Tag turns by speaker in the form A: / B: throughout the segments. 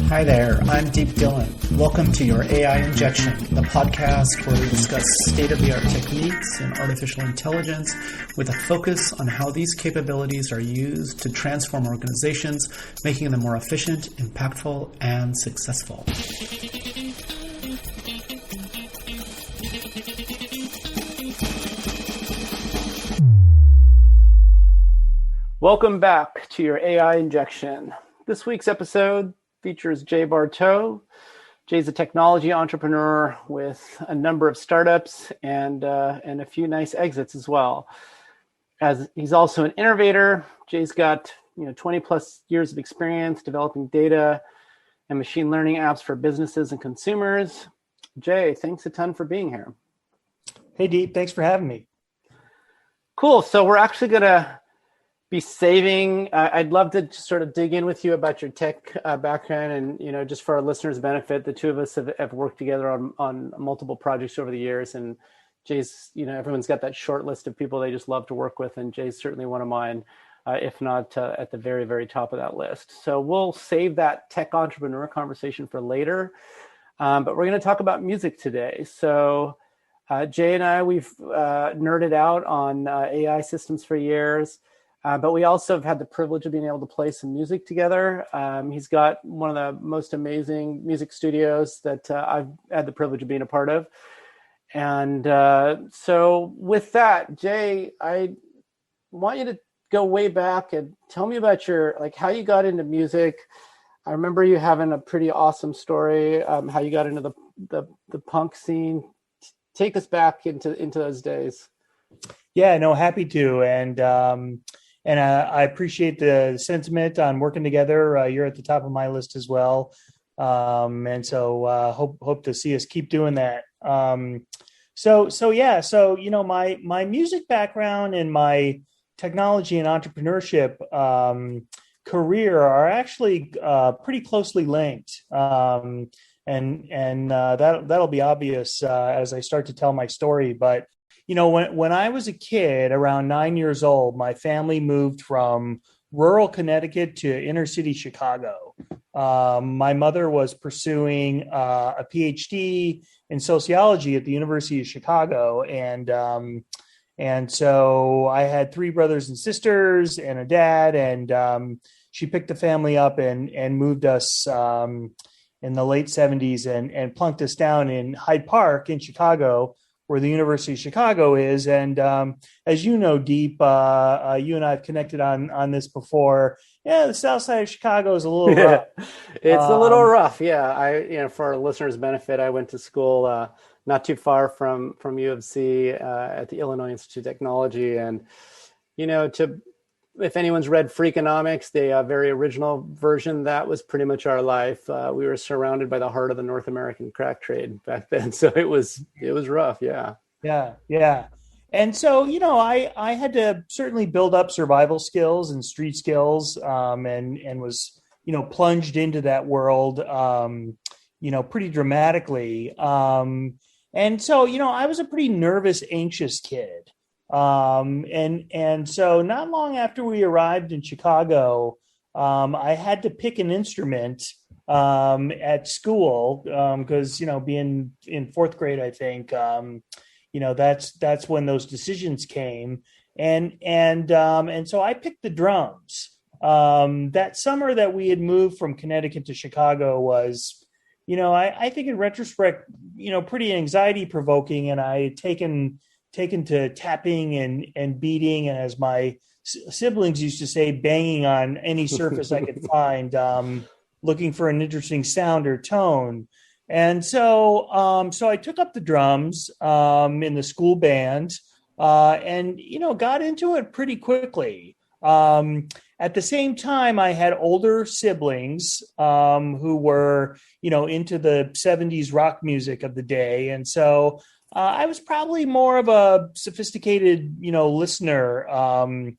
A: Hi there, I'm Deep Dillon. Welcome to your AI Injection, the podcast where we discuss state-of-the-art techniques in artificial intelligence with a focus on how these capabilities are used to transform organizations, making them more efficient, impactful, and successful. Welcome back to your AI Injection. This week's episode features Jay Bartot. Jay's a technology entrepreneur with a number of startups and a few nice exits as well. As he's also an innovator, Jay's got 20 plus years of experience developing data and machine learning apps for businesses and consumers. Jay, thanks a ton for being here.
B: Hey, Deep, thanks for having me.
A: Cool. So we're actually going to be saving. I'd love to just sort of dig in with you about your tech background, and just for our listeners' benefit, the two of us have worked together on multiple projects over the years. And Jay's, everyone's got that short list of people they just love to work with, and Jay's certainly one of mine, if not at the very, very top of that list. So we'll save that tech entrepreneur conversation for later, but we're going to talk about music today. So Jay and I, we've nerded out on AI systems for years. But we also have had the privilege of being able to play some music together. He's got one of the most amazing music studios that I've had the privilege of being a part of. And so with that, Jay, I want you to go way back and tell me about how you got into music. I remember you having a pretty awesome story, how you got into the punk scene. Take us back into those days.
B: Yeah, no, happy to. And I appreciate the sentiment on working together. You're at the top of my list as well. And so hope to see us keep doing that. So my music background and my technology and entrepreneurship career are actually pretty closely linked. And that'll be obvious as I start to tell my story. But when I was a kid, around 9 years old, my family moved from rural Connecticut to inner city Chicago. My mother was pursuing a PhD in sociology at the University of Chicago. And so I had three brothers and sisters and a dad, and she picked the family up and moved us in the late 70s and plunked us down in Hyde Park in Chicago, where the University of Chicago is. And as you know, Deep, you and I have connected on this before. Yeah, the south side of Chicago is a little rough.
A: It's a little rough, yeah. For our listeners' benefit, I went to school not too far from U of C at the Illinois Institute of Technology. And, if anyone's read Freakonomics, the very original version, that was pretty much our life. We were surrounded by the heart of the North American crack trade back then. So it was rough. Yeah.
B: Yeah. And so, I had to certainly build up survival skills and street skills, and was, plunged into that world, pretty dramatically. And so, I was a pretty nervous, anxious kid. And so not long after we arrived in Chicago, I had to pick an instrument at school because being in fourth grade, I think that's when those decisions came, and so I picked the drums. That summer that we had moved from Connecticut to Chicago was, I think in retrospect, pretty anxiety provoking, and I had taken to tapping and beating, and as my siblings used to say, banging on any surface I could find, looking for an interesting sound or tone. And so I took up the drums in the school band, and got into it pretty quickly. At the same time, I had older siblings who were into the 70s rock music of the day, and so I was probably more of a sophisticated, listener, to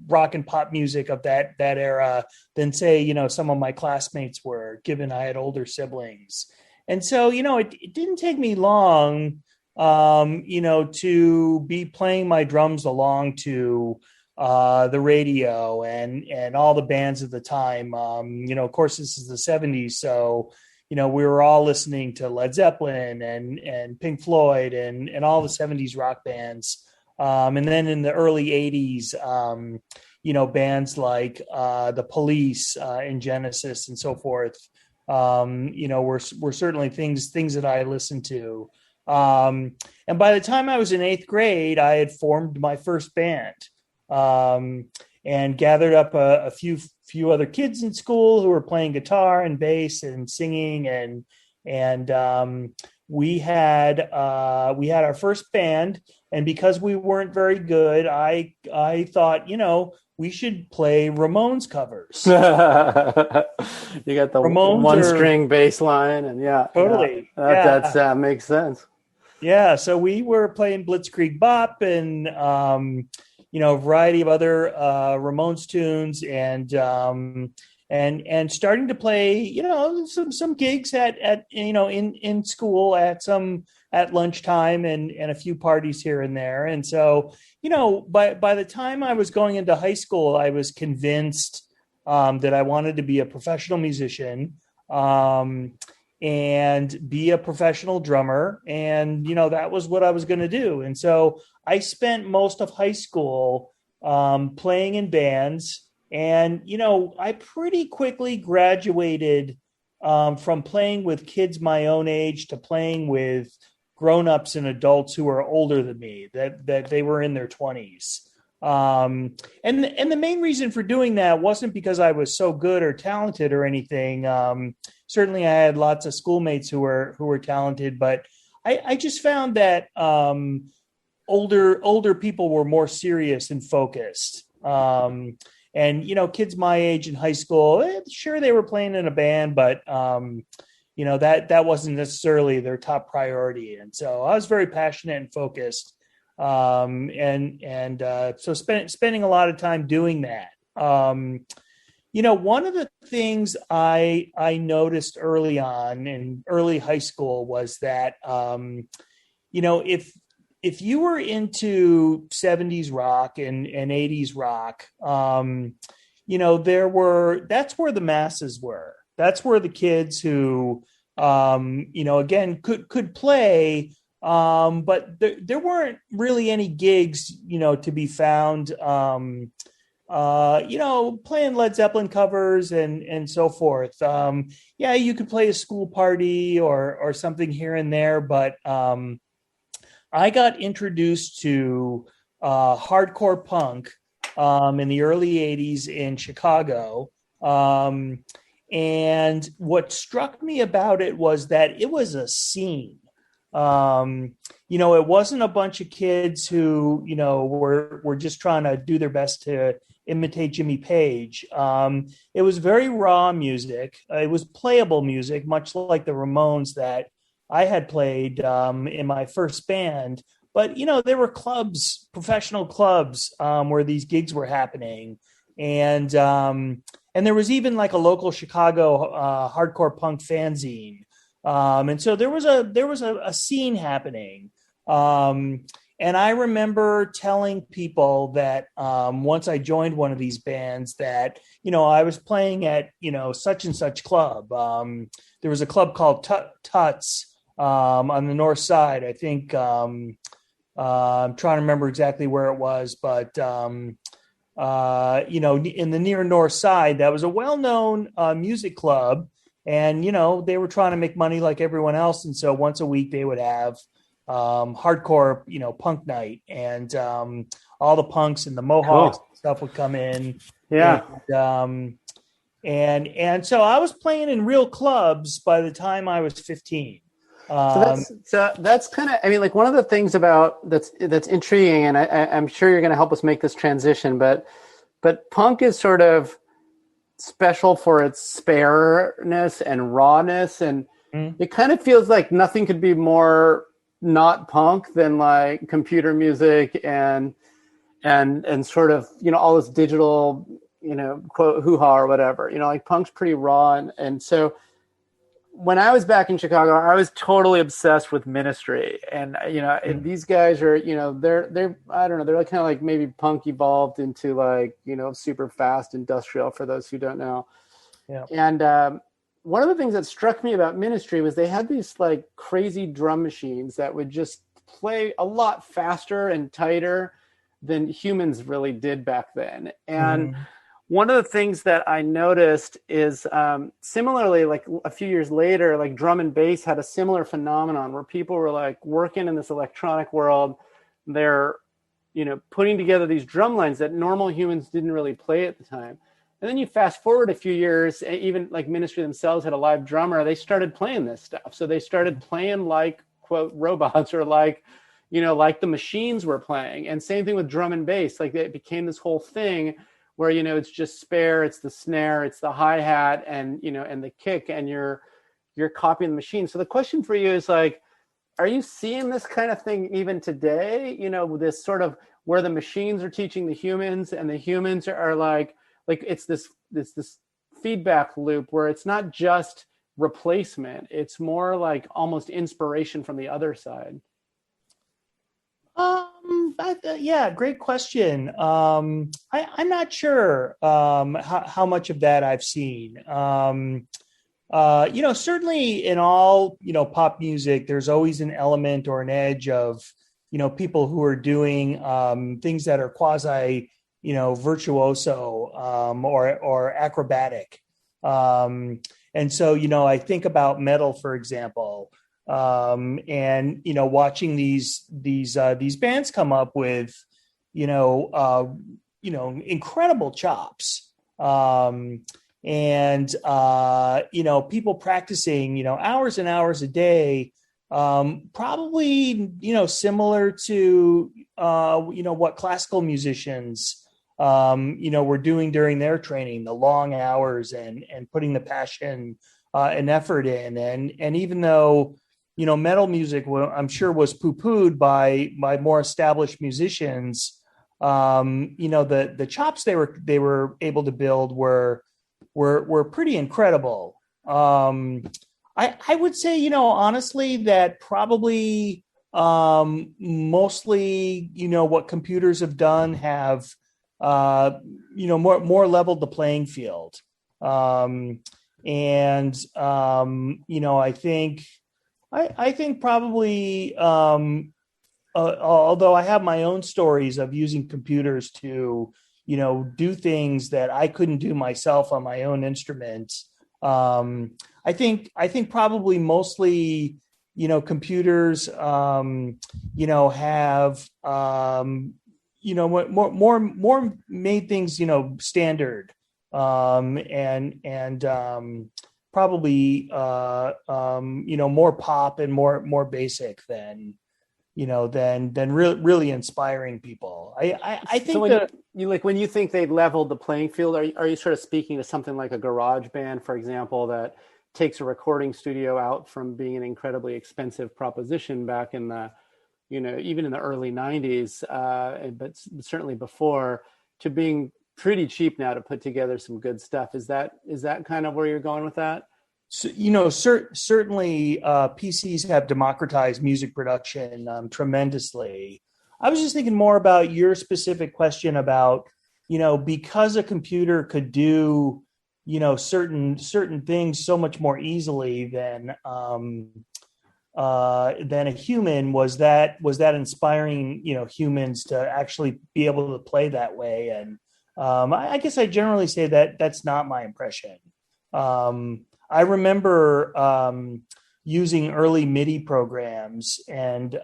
B: rock and pop music of that era than say, some of my classmates were, given I had older siblings. And so, it didn't take me long, to be playing my drums along to the radio and all the bands of the time. Of course, this is the 70s, so we were all listening to Led Zeppelin and Pink Floyd and all the 70s rock bands. And then in the early 80s, bands like the Police and Genesis and so forth, were certainly things that I listened to. And by the time I was in 8th grade, I had formed my first band, and gathered up a few other kids in school who were playing guitar and bass and singing, and we had our first band. And because we weren't very good, I thought, we should play Ramones covers.
A: You got the
B: Ramones
A: one string bass line, and
B: totally.
A: That makes sense.
B: Yeah, so we were playing Blitzkrieg Bop and a variety of other Ramones tunes, and starting to play some gigs at in school at lunchtime and a few parties here and there. And so by the time I was going into high school, I was convinced that I wanted to be a professional musician and be a professional drummer, and that was what I was going to do. And so I spent most of high school playing in bands. And, I pretty quickly graduated from playing with kids my own age to playing with grown-ups and adults who are older than me, that they were in their 20s. And the main reason for doing that wasn't because I was so good or talented or anything. Certainly I had lots of schoolmates who were talented, but I just found that older people were more serious and focused. And kids my age in high school, sure, they were playing in a band, but that wasn't necessarily their top priority. And so I was very passionate and focused, so spending a lot of time doing that. One of the things I noticed early on in early high school was that if you were into 70s rock and 80s rock, that's where the masses were. That's where the kids who, again, could play, but there weren't really any gigs, to be found, playing Led Zeppelin covers and so forth. You could play a school party or something here and there, but I got introduced to hardcore punk in the early 80s in Chicago. And what struck me about it was that it was a scene. It wasn't a bunch of kids who, were just trying to do their best to imitate Jimmy Page. It was very raw music. It was playable music, much like the Ramones that I had played in my first band. But, there were clubs, professional clubs, where these gigs were happening. And there was even like a local Chicago hardcore punk fanzine. And so there was a scene happening. And I remember telling people that once I joined one of these bands that, I was playing at, such and such club. There was a club called Tuts on the north side. I think I'm trying to remember exactly where it was, but, in the near north side, that was a well-known music club. And, they were trying to make money like everyone else. And so once a week they would have hardcore, punk night, and all the punks and the Mohawks and stuff would come in.
A: Yeah.
B: And so I was playing in real clubs by the time I was 15.
A: So that's kind of, like one of the things about that's intriguing, and I'm sure you're going to help us make this transition, but punk is sort of special for its spareness and rawness, and it kind of feels like nothing could be more not punk than like computer music and sort of all this digital quote hoo-ha or whatever. Like punk's pretty raw, and so when I was back in Chicago, I was totally obsessed with Ministry, and and these guys are, they're I don't know, they're like kind of like maybe punk evolved into like super fast industrial for those who don't know.
B: Yeah.
A: And one of the things that struck me about Ministry was they had these like crazy drum machines that would just play a lot faster and tighter than humans really did back then. And one of the things that I noticed is similarly, like a few years later, like drum and bass had a similar phenomenon where people were like working in this electronic world. They're, putting together these drum lines that normal humans didn't really play at the time. And then you fast forward a few years, even like Ministry themselves had a live drummer. They started playing this stuff. So they started playing like, quote, robots, or like, like the machines were playing. And same thing with drum and bass. Like it became this whole thing where, it's just spare, it's the snare, it's the hi-hat, and, and the kick, and you're copying the machine. So the question for you is like, are you seeing this kind of thing even today? This sort of where the machines are teaching the humans, and the humans are like it's this feedback loop where it's not just replacement. It's more like almost inspiration from the other side.
B: Yeah, great question. I'm not sure how much of that I've seen. Certainly in all, pop music, there's always an element or an edge of, people who are doing things that are quasi, virtuoso or acrobatic. And so, I think about metal, for example. And watching these bands come up with incredible chops, and people practicing hours and hours a day, probably similar to what classical musicians were doing during their training, the long hours and putting the passion and effort in, and even though metal music, I'm sure, was poo-pooed by more established musicians. The chops they were able to build were pretty incredible. I would say, honestly, that probably mostly, what computers have done have more leveled the playing field. I think probably, although I have my own stories of using computers to, do things that I couldn't do myself on my own instruments. I think probably mostly, computers, have, more made things, standard, and probably more pop and more basic than really inspiring people. I think
A: so when you think they leveled the playing field, are you sort of speaking to something like a garage band, for example, that takes a recording studio out from being an incredibly expensive proposition back in the even in the early 90s, but certainly before, to being pretty cheap now to put together some good stuff? Is that kind of where you're going with that?
B: So, certainly PCs have democratized music production tremendously. I was just thinking more about your specific question about, because a computer could do, certain things so much more easily than a human, was that inspiring, humans to actually be able to play that way? And I guess I generally say that that's not my impression. I remember using early MIDI programs and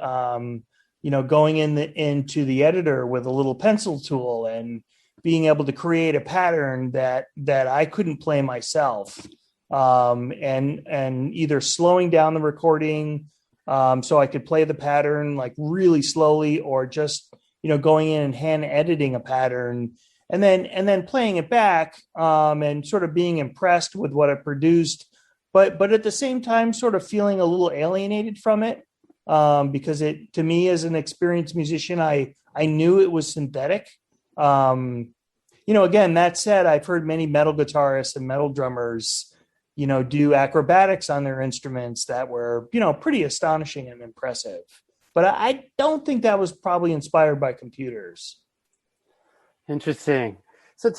B: going into the editor with a little pencil tool and being able to create a pattern that I couldn't play myself, and either slowing down the recording so I could play the pattern like really slowly, or just going in and hand editing a pattern and then playing it back, and sort of being impressed with what it produced, but at the same time sort of feeling a little alienated from it, because it, to me, as an experienced musician, I knew it was synthetic. Again, that said, I've heard many metal guitarists and metal drummers, do acrobatics on their instruments that were, pretty astonishing and impressive. But I don't think that was probably inspired by computers.
A: Interesting. So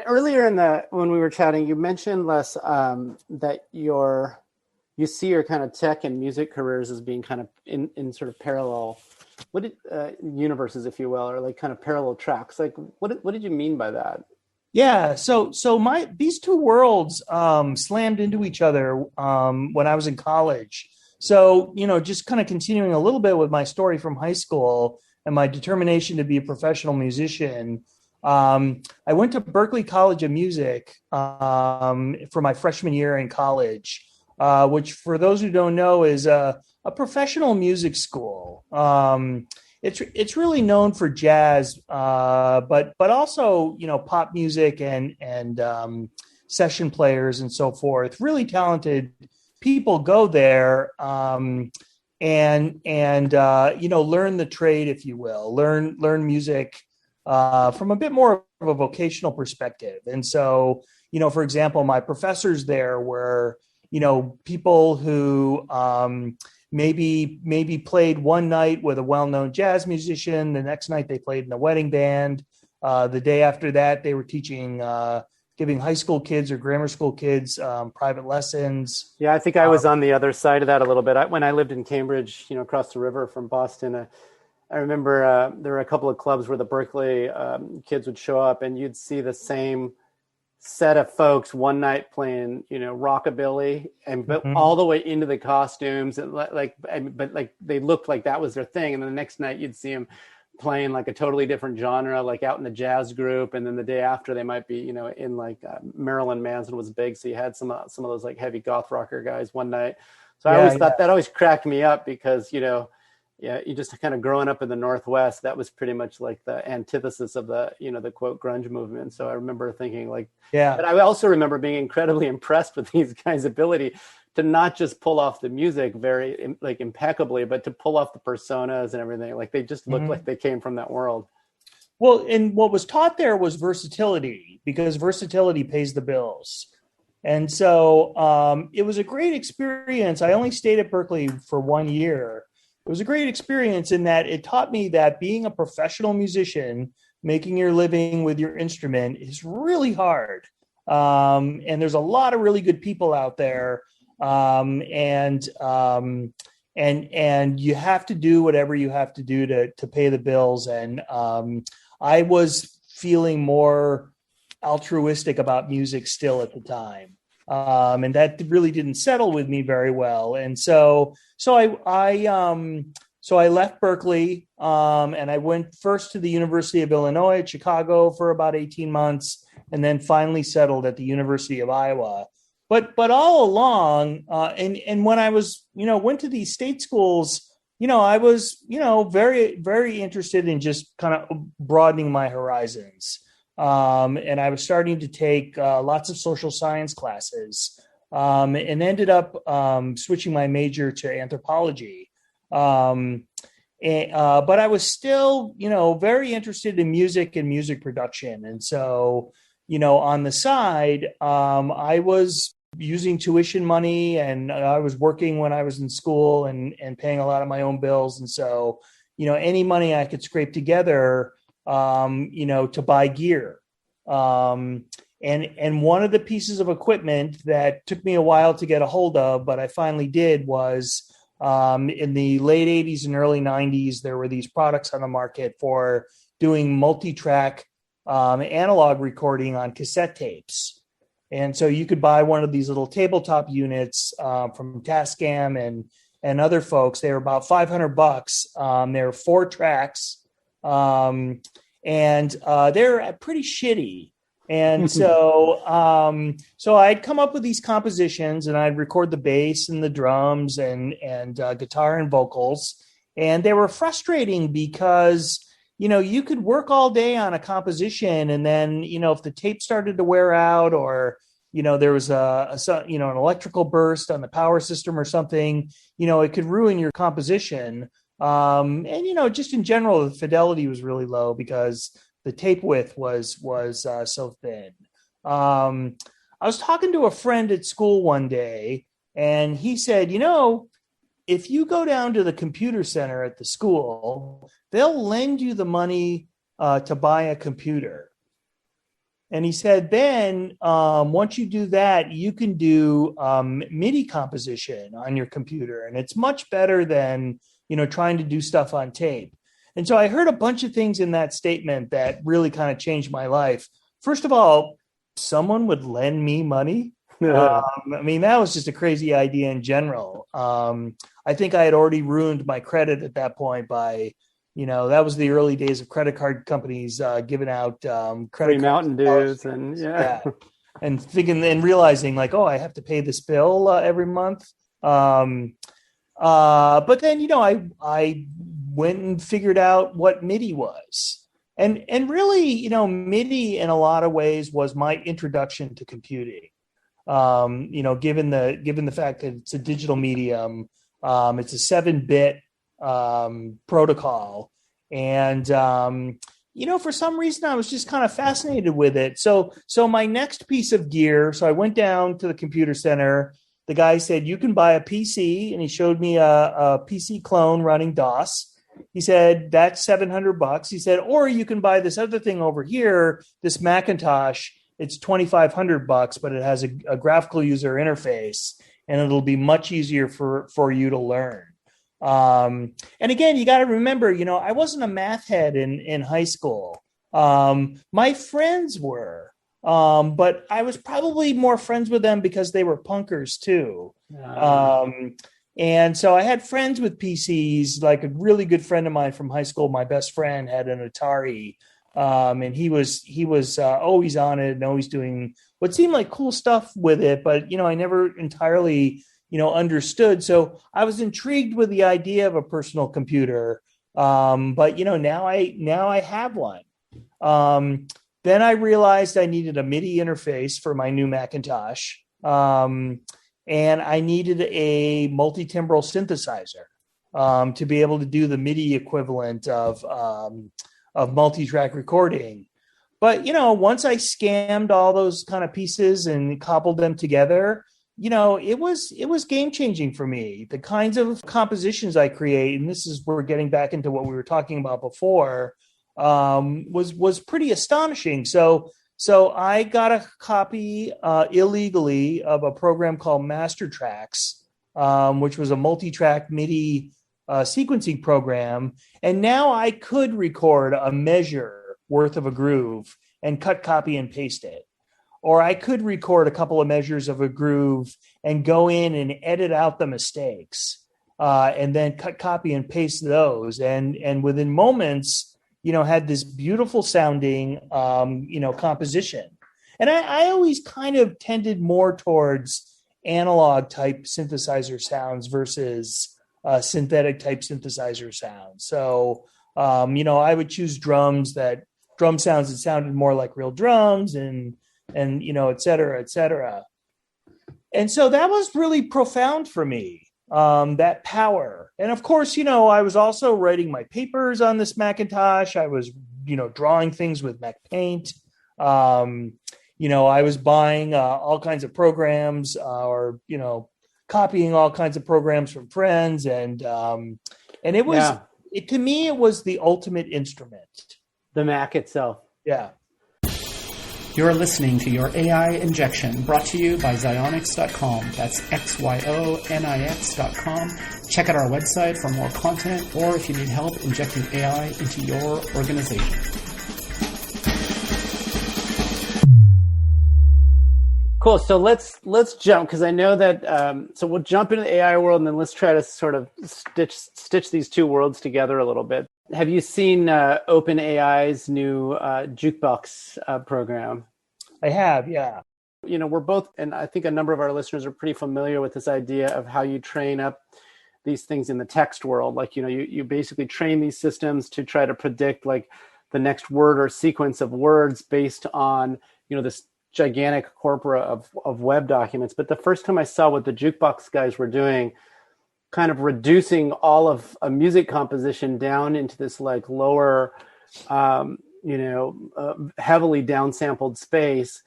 A: earlier when we were chatting, you mentioned, Les, that you see your kind of tech and music careers as being kind of in sort of parallel, universes, if you will, or like kind of parallel tracks. Like, what did you mean by that?
B: Yeah, so my these two worlds slammed into each other when I was in college. So, just kind of continuing a little bit with my story from high school and my determination to be a professional musician. I went to Berklee College of Music for my freshman year in college, which, for those who don't know, is a professional music school. It's really known for jazz, but also pop music and session players and so forth. Really talented people go there, and learn the trade, if you will, learn music from a bit more of a vocational perspective. And so, for example, my professors there were people who maybe played one night with a well-known jazz musician. The next night they played in a wedding band. The day after that, they were teaching, giving high school kids or grammar school kids private lessons.
A: Yeah, I think I was on the other side of that a little bit. When I lived in Cambridge, across the river from Boston, I remember there were a couple of clubs where the Berklee kids would show up, and you'd see the same set of folks one night playing, rockabilly, but all the way into the costumes, and but they looked like that was their thing. And then the next night you'd see them playing like a totally different genre, like out in the jazz group. And then the day after they might be, in like Marilyn Manson was big. So you had some of those like heavy goth rocker guys one night. So I always thought that always cracked me up because, yeah, you just kind of growing up in the Northwest, that was pretty much like the antithesis of the, the quote grunge movement. So I remember thinking but I also remember being incredibly impressed with these guys' ability to not just pull off the music very like impeccably, but to pull off the personas and everything. Like they just looked like they came from that world.
B: Well, and what was taught there was versatility, because versatility pays the bills. And so it was a great experience. I only stayed at Berklee for 1 year. It was a great experience in that it taught me that being a professional musician, making your living with your instrument, is really hard. And there's a lot of really good people out there. And you have to do whatever you have to do to pay the bills. And I was feeling more altruistic about music still at the time. And that really didn't settle with me very well. And so I left Berklee, and I went first to the University of Illinois at Chicago for about 18 months, and then finally settled at the University of Iowa. But all along, and when I was, went to these state schools, I was, very, very interested in just kind of broadening my horizons. And I was starting to take lots of social science classes, and ended up switching my major to anthropology. But I was still, very interested in music and music production. And so, on the side, I was using tuition money, and I was working when I was in school and paying a lot of my own bills. And so, any money I could scrape together, to buy gear. And one of the pieces of equipment that took me a while to get a hold of, but I finally did, was in the late 80s and early 90s, there were these products on the market for doing multi-track analog recording on cassette tapes. And so you could buy one of these little tabletop units from Tascam and other folks. They were about $500. They were 4 tracks, and they're pretty shitty. And so I'd come up with these compositions, and I'd record the bass and the drums and guitar and vocals. And they were frustrating because, you could work all day on a composition, and then, if the tape started to wear out, or, there was an electrical burst on the power system or something, it could ruin your composition. And, just in general, the fidelity was really low because the tape width was so thin. I was talking to a friend at school one day, and he said, if you go down to the computer center at the school, they'll lend you the money to buy a computer. And he said, then once you do that, you can do MIDI composition on your computer. And it's much better than, trying to do stuff on tape. And so I heard a bunch of things in that statement that really kind of changed my life. First of all, someone would lend me money. I mean, that was just a crazy idea in general. I think I had already ruined my credit at that point by, that was the early days of credit card companies giving out credit
A: Mountain Dews and
B: and thinking and realizing like, oh, I have to pay this bill every month. But then, I went and figured out what MIDI was. And really, MIDI in a lot of ways was my introduction to computing. Given the fact that it's a digital medium, it's a 7-bit protocol. And, for some reason, I was just kind of fascinated with it. So my next piece of gear, so I went down to the computer center. The guy said, you can buy a PC. And he showed me a PC clone running DOS. He said, that's $700. He said, or you can buy this other thing over here, this Macintosh. It's $2,500, but it has a graphical user interface, and it'll be much easier for you to learn. And again, you got to remember, I wasn't a math head in high school. My friends were, but I was probably more friends with them because they were punkers too. And so I had friends with PCs, like a really good friend of mine from high school. My best friend had an Atari. And he was always on it and always doing what seemed like cool stuff with it. But, I never entirely, understood. So I was intrigued with the idea of a personal computer. But, now I have one. Then I realized I needed a MIDI interface for my new Macintosh. And I needed a multi-timbral synthesizer to be able to do the MIDI equivalent of multi-track recording. But, once I scammed all those kind of pieces and cobbled them together, it was game-changing for me. The kinds of compositions I create, and we're getting back into what we were talking about before, was pretty astonishing. So I got a copy illegally of a program called Master Tracks, which was a multi-track MIDI sequencing program. And now I could record a measure worth of a groove and cut, copy, and paste it. Or I could record a couple of measures of a groove and go in and edit out the mistakes, and then cut, copy, and paste those. And within moments, had this beautiful sounding, composition. And I always kind of tended more towards analog type synthesizer sounds versus synthetic type synthesizer sounds. So, I would choose drum sounds that sounded more like real drums and, et cetera, et cetera. And so that was really profound for me. That power. And of course, I was also writing my papers on this Macintosh. I was, drawing things with Mac Paint. I was buying all kinds of programs or, copying all kinds of programs from friends. And it was, to me, it was the ultimate instrument.
A: The Mac itself.
B: Yeah.
C: You're listening to Your AI Injection, brought to you by Xyonix.com. That's Xyonix.com. Check out our website for more content, or if you need help injecting AI into your organization.
A: Cool. So let's jump, because I know that. So we'll jump into the AI world, and then let's try to sort of stitch these two worlds together a little bit. Have you seen OpenAI's new jukebox program?
B: I have, yeah.
A: We're both, and I think a number of our listeners are pretty familiar with this idea of how you train up these things in the text world. Like, you basically train these systems to try to predict like the next word or sequence of words based on, this gigantic corpora of web documents. But the first time I saw what the jukebox guys were doing, kind of reducing all of a music composition down into this like lower, heavily downsampled space,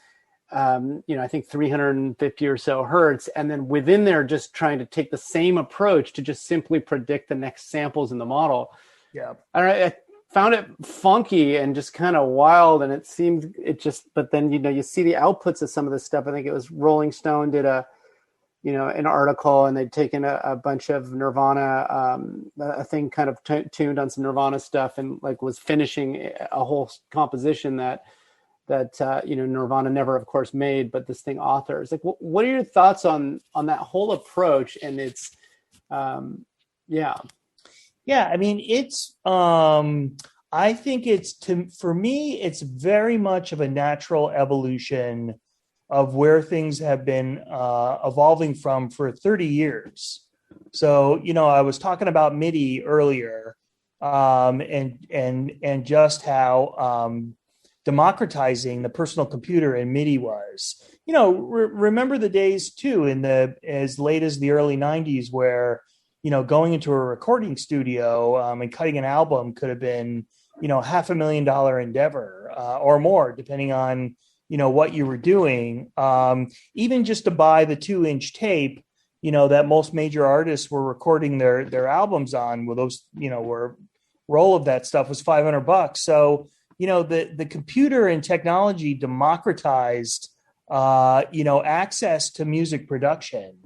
A: I think 350 or so hertz. And then within there, just trying to take the same approach to just simply predict the next samples in the model.
B: Yeah.
A: I found it funky and just kind of wild. And but then, you see the outputs of some of this stuff. I think it was Rolling Stone did an article, and they'd taken a bunch of Nirvana, a thing kind of tuned on some Nirvana stuff, and like was finishing a whole composition that Nirvana never, of course, made, but this thing authors. Like, what are your thoughts on that whole approach? And it's, yeah.
B: I mean, it's, I think for me, it's very much of a natural evolution of where things have been evolving for 30 years. So, I was talking about MIDI earlier, and just how democratizing the personal computer and MIDI was. Remember the days too, as late as the early 90s, where going into a recording studio and cutting an album could have been $500,000 endeavor or more, depending on what you were doing. Even just to buy the 2-inch tape, that most major artists were recording their albums on, with those, where roll of that stuff was $500. So, the computer and technology democratized, access to music production.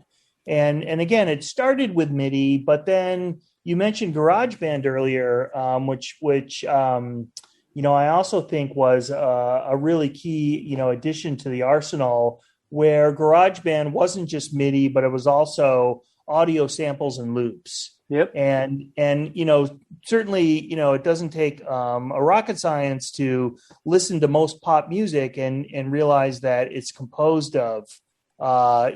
B: And again, it started with MIDI, but then you mentioned GarageBand earlier, which I also think was a really key, addition to the arsenal, where GarageBand wasn't just MIDI, but it was also audio samples and loops.
A: Yep.
B: And certainly, it doesn't take a rocket science to listen to most pop music and realize that it's composed of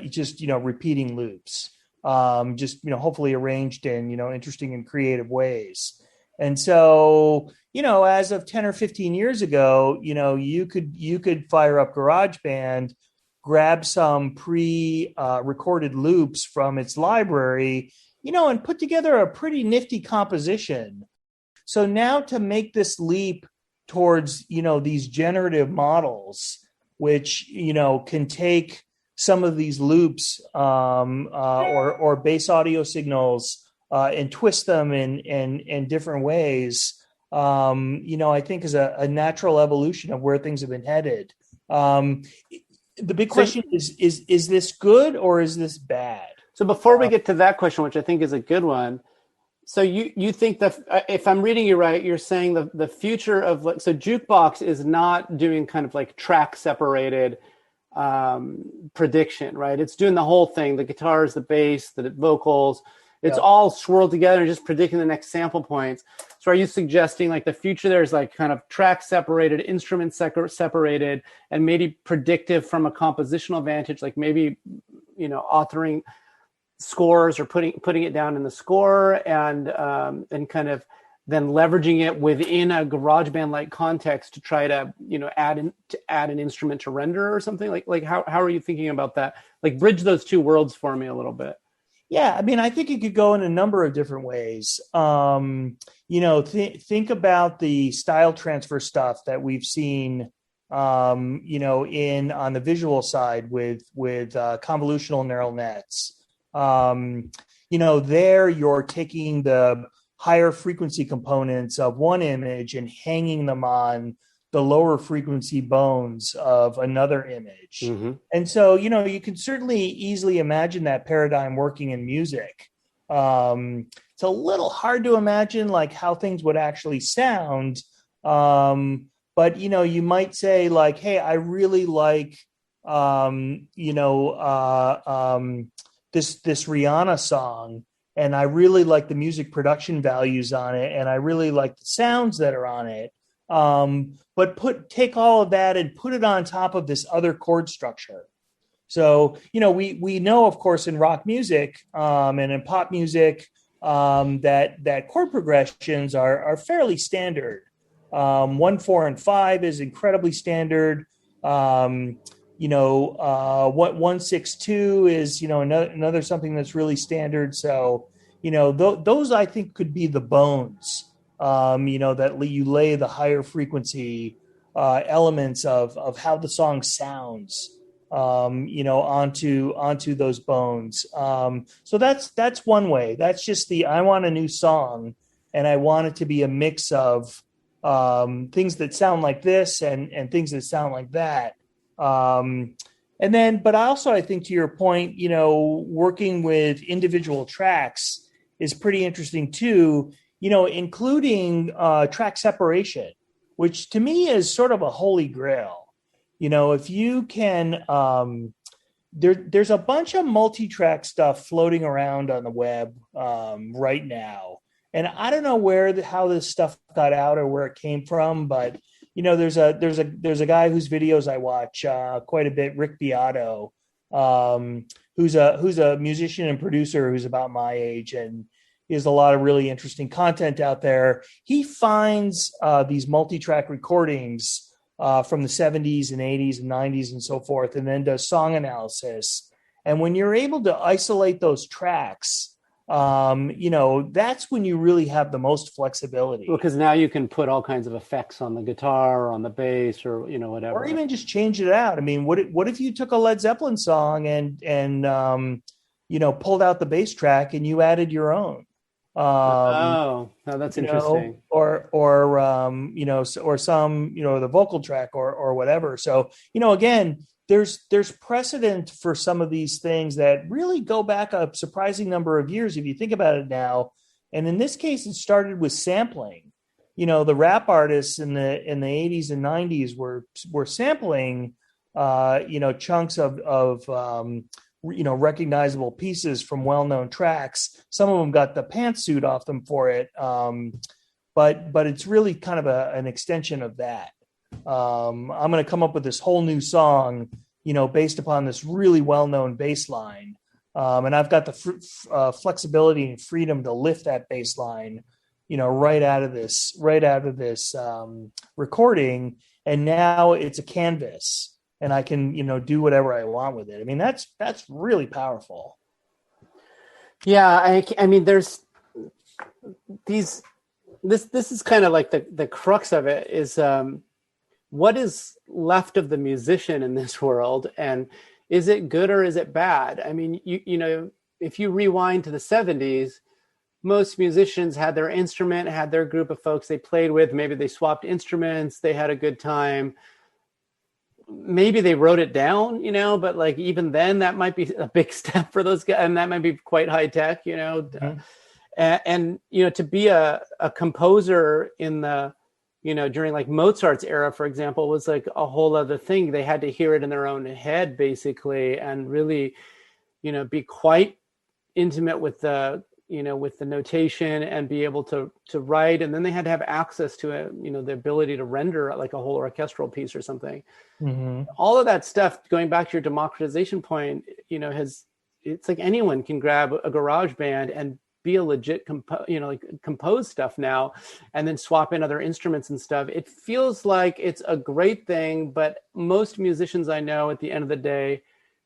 B: just repeating loops, hopefully arranged in interesting and creative ways. And so, as of 10 or 15 years ago, you could fire up GarageBand, grab some recorded loops from its library, and put together a pretty nifty composition. So now to make this leap towards, these generative models, which, can take some of these loops or base audio signals and twist them in different ways, I think is a natural evolution of where things have been headed. The big question is this good or is this bad?
A: So before we get to that question, which I think is a good one, so you think that, if I'm reading you right, you're saying the future of, so jukebox is not doing kind of like track separated prediction, right? It's doing the whole thing, the guitars, the bass, the vocals, it's all swirled together and just predicting the next sample points. So are you suggesting like the future there's like kind of track separated, instrument separated, and maybe predictive from a compositional vantage, like maybe, authoring scores or putting it down in the score and kind of then leveraging it within a GarageBand like context to try to add an instrument to render or something? Like how are you thinking about that? Like bridge those two worlds for me a little bit.
B: Yeah, I mean, I think it could go in a number of different ways. Think about the style transfer stuff that we've seen on the visual side with convolutional neural nets. There you're taking the higher frequency components of one image and hanging them on the lower frequency bones of another image. Mm-hmm. And so, you can certainly easily imagine that paradigm working in music. It's a little hard to imagine like how things would actually sound. But, you might say like, hey, I really like, this Rihanna song, and I really like the music production values on it, and I really like the sounds that are on it. But take all of that and put it on top of this other chord structure. So, we know, of course, in rock music and in pop music that chord progressions are fairly standard. 1, 4, and 5 is incredibly standard. 1, 6, 2 is another something that's really standard. So those I think could be the bones. That you lay the higher frequency elements of how the song sounds onto those bones. So that's one way. That's just I want a new song, and I want it to be a mix of things that sound like this and things that sound like that. And then, but also, I think to your point, working with individual tracks is pretty interesting too, including track separation, which to me is sort of a holy grail. If you can, there's a bunch of multi-track stuff floating around on the web right now. And I don't know how this stuff got out or where it came from, but there's a guy whose videos I watch quite a bit, Rick Beato, who's a musician and producer who's about my age, and he has a lot of really interesting content out there. He finds these multi-track recordings from the 70s and 80s and 90s and so forth, and then does song analysis. And when you're able to isolate those tracks, that's when you really have the most flexibility.
A: Because now you can put all kinds of effects on the guitar or on the bass or whatever,
B: or even just change it out. I mean, what if you took a Led Zeppelin song and pulled out the bass track and you added your own?
A: That's interesting.
B: Or some the vocal track or whatever. So again, there's precedent for some of these things that really go back a surprising number of years if you think about it now. And in this case, it started with sampling. The rap artists in the 80s and 90s were sampling chunks of recognizable pieces from well-known tracks. Some of them got the pantsuit off them for it, but it's really kind of an extension of that. I'm going to come up with this whole new song, based upon this really well-known bass line, and I've got the flexibility and freedom to lift that bass line, right out of this recording, and now it's a canvas. And I can, do whatever I want with it. I mean, that's really powerful.
A: Yeah, I mean, there's these. This is kind of like the crux of it is what is left of the musician in this world, and is it good or is it bad? I mean, if you rewind to the 70s, most musicians had their instrument, had their group of folks they played with. Maybe they swapped instruments. They had a good time. Maybe they wrote it down, but like even then that might be a big step for those guys, and that might be quite high tech,
B: Mm-hmm.
A: and to be a composer in the, during like Mozart's era, for example, was like a whole other thing. They had to hear it in their own head basically, and really, be quite intimate with the notation and be able to write. And then they had to have access to it, the ability to render like a whole orchestral piece or something.
B: Mm-hmm.
A: All of that stuff, going back to your democratization point, it's like anyone can grab a garage band and be a legit compose stuff now, and then swap in other instruments and stuff. It feels like it's a great thing, but most musicians I know at the end of the day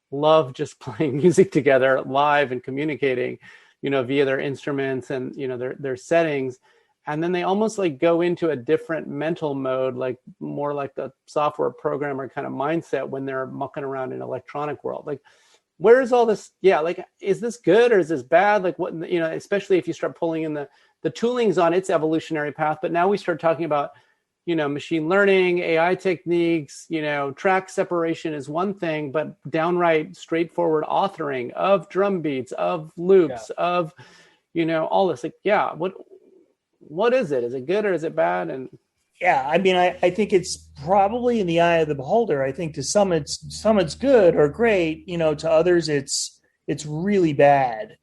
A: love just playing music together live and communicating, via their instruments and, their settings. And then they almost like go into a different mental mode, like more like the software programmer kind of mindset when they're mucking around in electronic world. Like, where is all this? Yeah. Like, is this good or is this bad? Like what, especially if you start pulling in the tooling's on its evolutionary path, but now we start talking about, machine learning, AI techniques, track separation is one thing, but downright straightforward authoring of drum beats, of loops, of, all this. Like, yeah, what is it? Is it good or is it bad? And
B: yeah, I mean, I think it's probably in the eye of the beholder. I think to some it's good or great, to others it's really bad.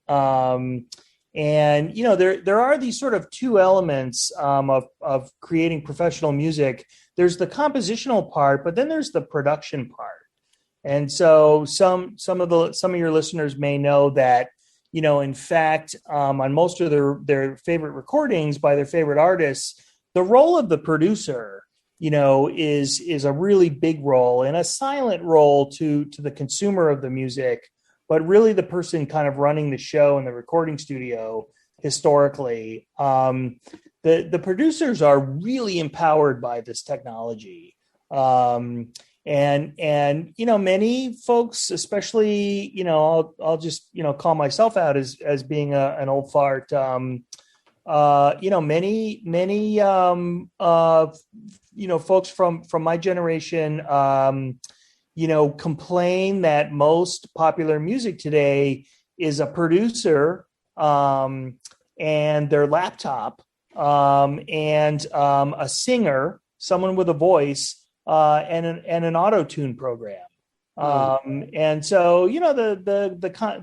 B: And there are these sort of two elements of creating professional music. There's the compositional part, but then there's the production part. And so some of your listeners may know that, in fact, on most of their favorite recordings by their favorite artists, the role of the producer, is a really big role and a silent role to the consumer of the music, but really the person kind of running the show in the recording studio historically. The producers are really empowered by this technology. And and many folks, especially, I'll just call myself out as being an old fart. Many folks from my generation complain that most popular music today is a producer and their laptop and a singer, someone with a voice, and an auto-tune program. And so the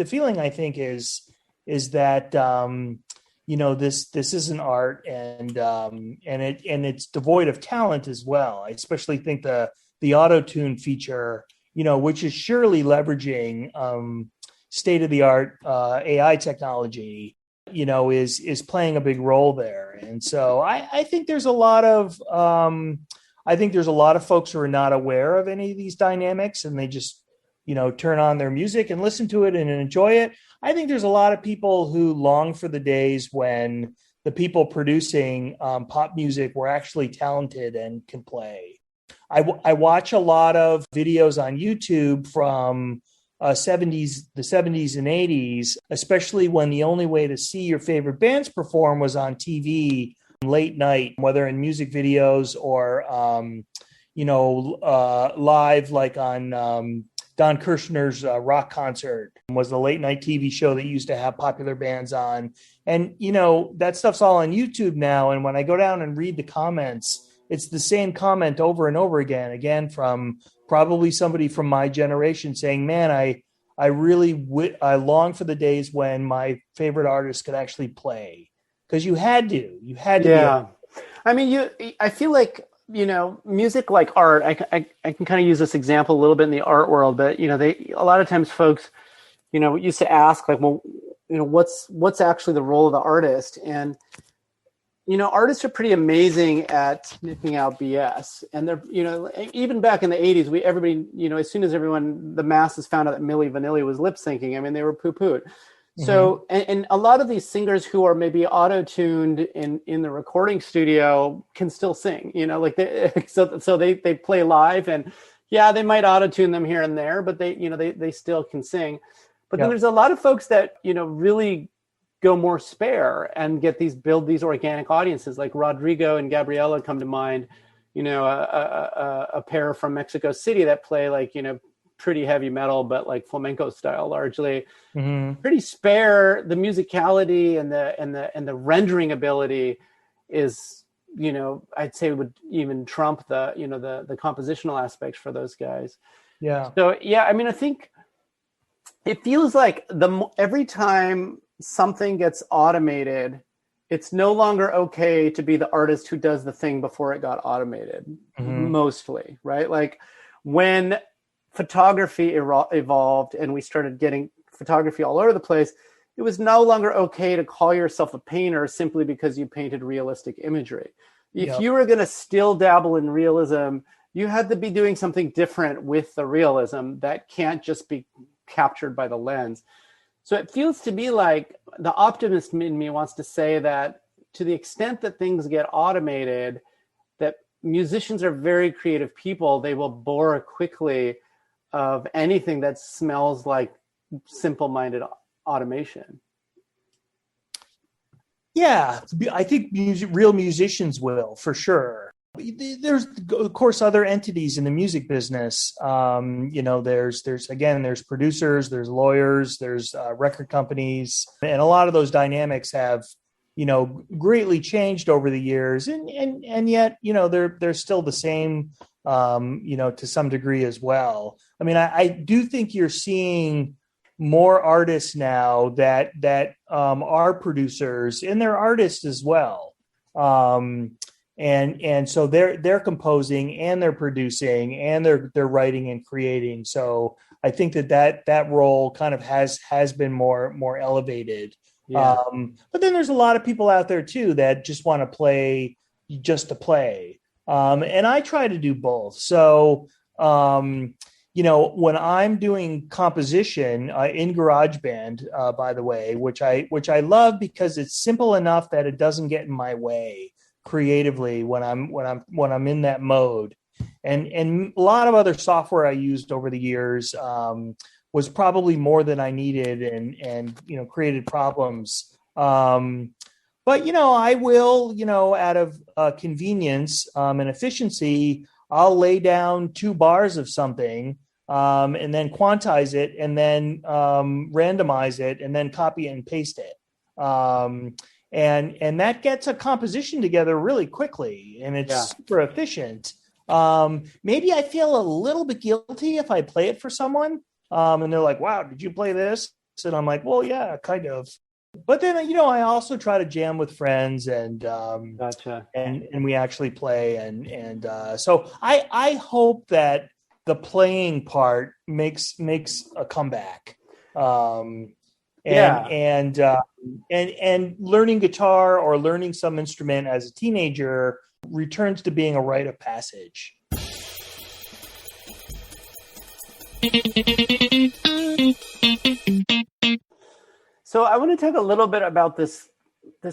B: feeling, I think, is that this is an art, and it's devoid of talent as well. I especially think the auto-tune feature, which is surely leveraging state-of-the-art AI technology, is playing a big role there. And so I think there's a lot of folks who are not aware of any of these dynamics, and they just turn on their music and listen to it and enjoy it. I think there's a lot of people who long for the days when the people producing pop music were actually talented and can play. I watch a lot of videos on YouTube from the 70s and 80s, especially when the only way to see your favorite bands perform was on TV late night, whether in music videos or, live, like on Don Kirshner's rock concert was the late night TV show that used to have popular bands on. And, that stuff's all on YouTube now. And when I go down and read the comments, it's the same comment over and over again from probably somebody from my generation saying, man, I long for the days when my favorite artist could actually play. Because you had to.
A: Yeah. I mean, I feel like, music like art, I can kind of use this example a little bit in the art world, but, a lot of times folks, used to ask like, well, what's actually the role of the artist? And, artists are pretty amazing at sniffing out BS. And they're, even back in the 80s, everybody, as soon as the masses found out that Milli Vanilli was lip syncing, I mean, they were poo-pooed. Mm-hmm. So, and a lot of these singers who are maybe auto-tuned in the recording studio can still sing, so they play live, and yeah, they might auto-tune them here and there, but they still can sing. But then there's a lot of folks that, really go more spare and build these organic audiences, like Rodrigo and Gabriela come to mind, a pair from Mexico City that play like, pretty heavy metal, but like flamenco style largely. Mm-hmm. Pretty spare. The musicality and the rendering ability is, I'd say would even trump the compositional aspects for those guys. Yeah. So yeah, I mean, I think it feels like every time something gets automated, it's no longer okay to be the artist who does the thing before it got automated. Mm-hmm. Mostly, right? Like when photography evolved and we started getting photography all over the place, it was no longer okay to call yourself a painter simply because you painted realistic imagery. If you were going to still dabble in realism, you had to be doing something different with the realism that can't just be captured by the lens. So it feels to me like the optimist in me wants to say that to the extent that things get automated, that musicians are very creative people. They will bore quickly of anything that smells like simple-minded automation. Yeah,
B: I think real musicians will, for sure. There's, of course, other entities in the music business. There's producers, there's lawyers, there's record companies, and a lot of those dynamics have, greatly changed over the years, and yet, they're still the same, to some degree as well. I mean, I do think you're seeing more artists now that are producers, and they're artists as well. And so they're composing and they're producing and they're writing and creating. So I think that role kind of has been more elevated. Yeah. But then there's a lot of people out there too that just want to play just to play. And I try to do both. So when I'm doing composition in GarageBand, by the way, which I love because it's simple enough that it doesn't get in my way creatively when I'm in that mode. and a lot of other software I used over the years was probably more than I needed, and created problems. But I will, out of convenience and efficiency, I'll lay down 2 bars of something, and then quantize it, and then randomize it, and then copy and paste it. And that gets a composition together really quickly, and it's super efficient. Maybe I feel a little bit guilty if I play it for someone, and they're like, "Wow, did you play this?" And I'm like, "Well, yeah, kind of." But then, I also try to jam with friends, and
A: Gotcha.
B: and we actually play, and so I hope that the playing part makes a comeback. And learning guitar or learning some instrument as a teenager returns to being a rite of passage.
A: So I want to talk a little bit about this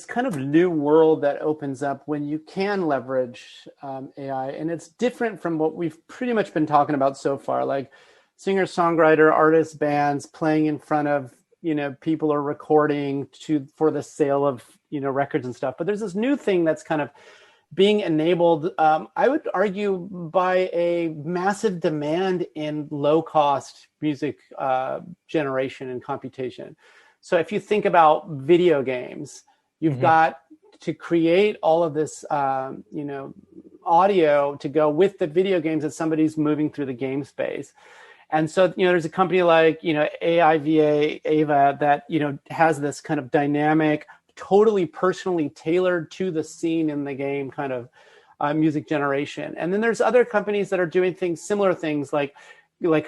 A: kind of new world that opens up when you can leverage AI, and it's different from what we've pretty much been talking about so far, like singer-songwriter, artists, bands playing in front of people are recording for the sale of records and stuff. But there's this new thing that's kind of being enabled, I would argue, by a massive demand in low-cost music generation and computation. So if you think about video games, you've got to create all of this, audio to go with the video games as somebody's moving through the game space. And so, there's a company like, Ava that, has this kind of dynamic, totally personally tailored to the scene in the game kind of music generation. And then there's other companies that are doing similar things like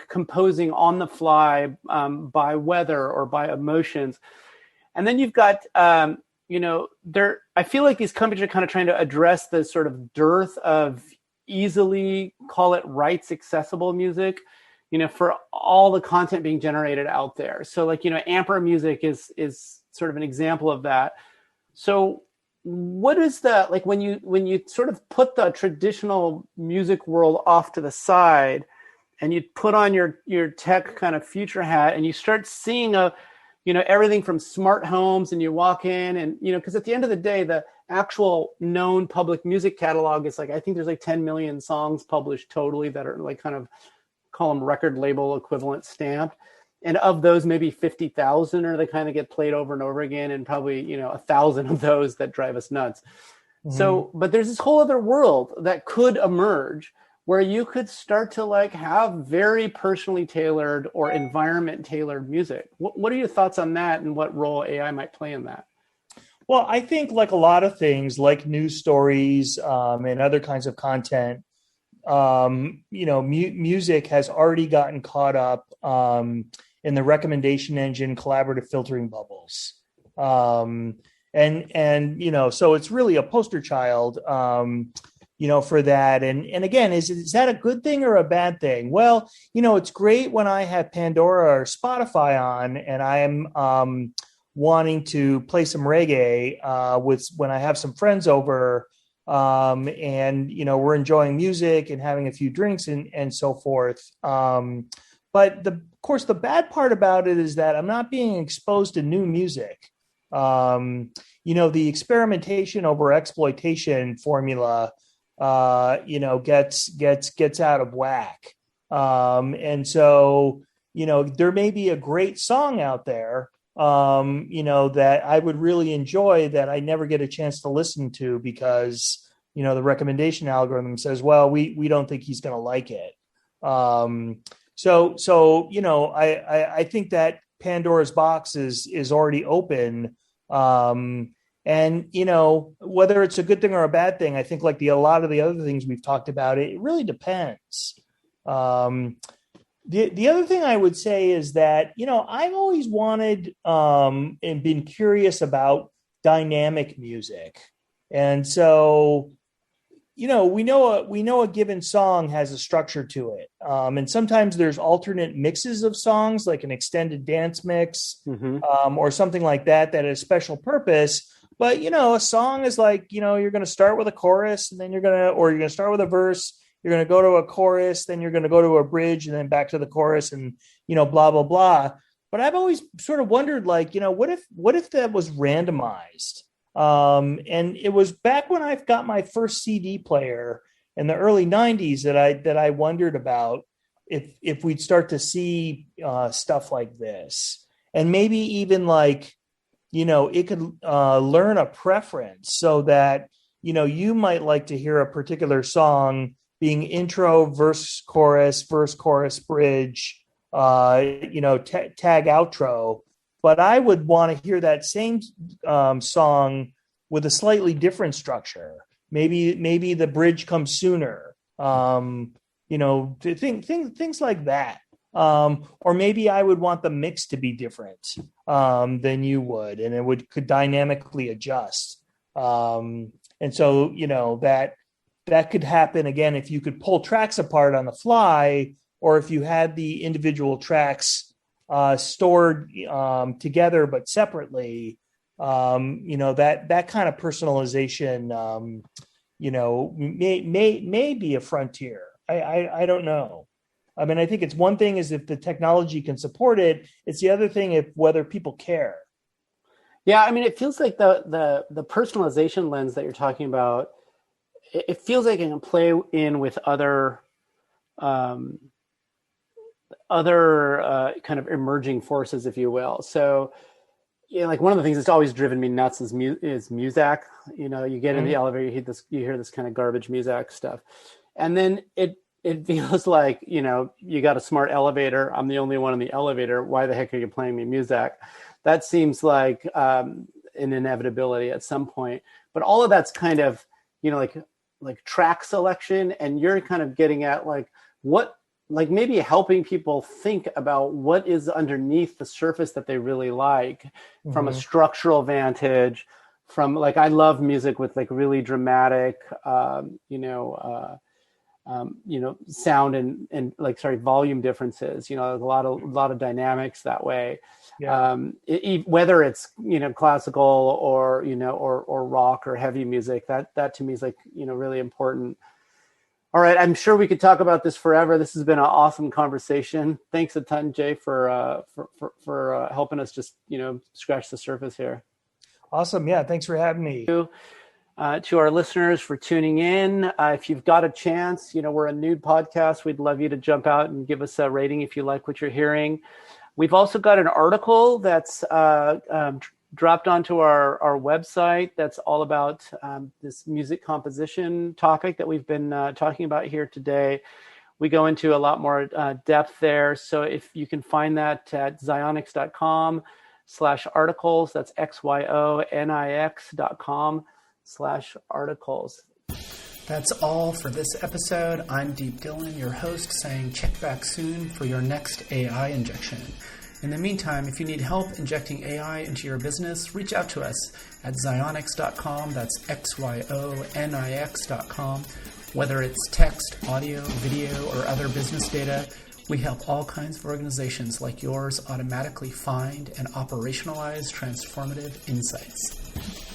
A: composing on the fly by weather or by emotions. And then you've got, I feel like these companies are kind of trying to address the sort of dearth of easily, call it rights accessible music, for all the content being generated out there. So Amper Music is sort of an example of that. So what is when you sort of put the traditional music world off to the side and you put on your tech kind of future hat and you start seeing everything from smart homes, and you walk in and, because at the end of the day, the actual known public music catalog is I think there's 10 million songs published totally that are kind of, call them record label equivalent stamped. And of those, maybe 50,000 are the kind of get played over and over again, and probably, 1,000 of those that drive us nuts. Mm-hmm. So, but there's this whole other world that could emerge where you could start to have very personally tailored or environment tailored music. What are your thoughts on that, and what role AI might play in that?
B: Well, I think like a lot of things, like news stories and other kinds of content, music has already gotten caught up in the recommendation engine collaborative filtering bubbles. So it's really a poster child, for that. And again, is that a good thing or a bad thing? Well, it's great when I have Pandora or Spotify on and I am wanting to play some reggae when I have some friends over, and we're enjoying music and having a few drinks and so forth. But of course, the bad part about it is that I'm not being exposed to new music. The experimentation over exploitation formula, gets out of whack. And so, there may be a great song out there, that I would really enjoy that I never get a chance to listen to because, the recommendation algorithm says, well, we don't think he's going to like it. I think that Pandora's box is already open. And whether it's a good thing or a bad thing, I think like a lot of the other things we've talked about, it really depends. The other thing I would say is that, I've always wanted and been curious about dynamic music. And so, we know a given song has a structure to it. And sometimes there's alternate mixes of songs, like an extended dance mix, or something like that has special purpose. But, a song is like, you're going to start with a chorus and then you're going to start with a verse you're going to go to a chorus, then you're going to go to a bridge, and then back to the chorus, and blah blah blah. But I've always sort of wondered, like, what if that was randomized? And it was back when I got my first CD player in the early '90s that I wondered about if we'd start to see stuff like this, and maybe even like, it could learn a preference so that you might like to hear a particular song being intro, verse, chorus, bridge, tag, outro. But I would want to hear that same song with a slightly different structure. Maybe the bridge comes sooner. Things like that. Or maybe I would want the mix to be different than you would, and it could dynamically adjust. And so, that could happen again if you could pull tracks apart on the fly, or if you had the individual tracks stored together but separately. That kind of personalization, may be a frontier. I don't know. I mean, I think it's one thing is if the technology can support it. It's the other thing whether people care.
A: Yeah, I mean, it feels like the personalization lens that you're talking about, it feels like it can play in with other kind of emerging forces, if you will. So, like one of the things that's always driven me nuts is music. You get in the elevator, you hear this kind of garbage music stuff, and then it feels like, you got a smart elevator. I'm the only one in the elevator. Why the heck are you playing me music? That seems like an inevitability at some point. But all of that's kind of, like track selection, and you're kind of getting at maybe helping people think about what is underneath the surface that they really like from a structural vantage, from I love music with really dramatic, sound and volume differences, a lot of dynamics that way. Yeah. Whether it's, classical or rock or heavy music, that to me is really important. All right. I'm sure we could talk about this forever. This has been an awesome conversation. Thanks a ton, Jay, for helping us just, scratch the surface here.
B: Awesome. Yeah. Thanks for having me.
A: To our listeners for tuning in. If you've got a chance, we're a nude podcast. We'd love you to jump out and give us a rating if you like what you're hearing. We've also got an article that's dropped onto our website that's all about this music composition topic that we've been talking about here today. We go into a lot more depth there. So if you can find that at Xyonix.com/articles, that's Xyonix.com/articles.
C: That's all for this episode. I'm Deep Dillon, your host, saying check back soon for your next AI injection. In the meantime, if you need help injecting AI into your business, reach out to us at Xyonix.com. That's Xyonix.com. Whether it's text, audio, video, or other business data, we help all kinds of organizations like yours automatically find and operationalize transformative insights.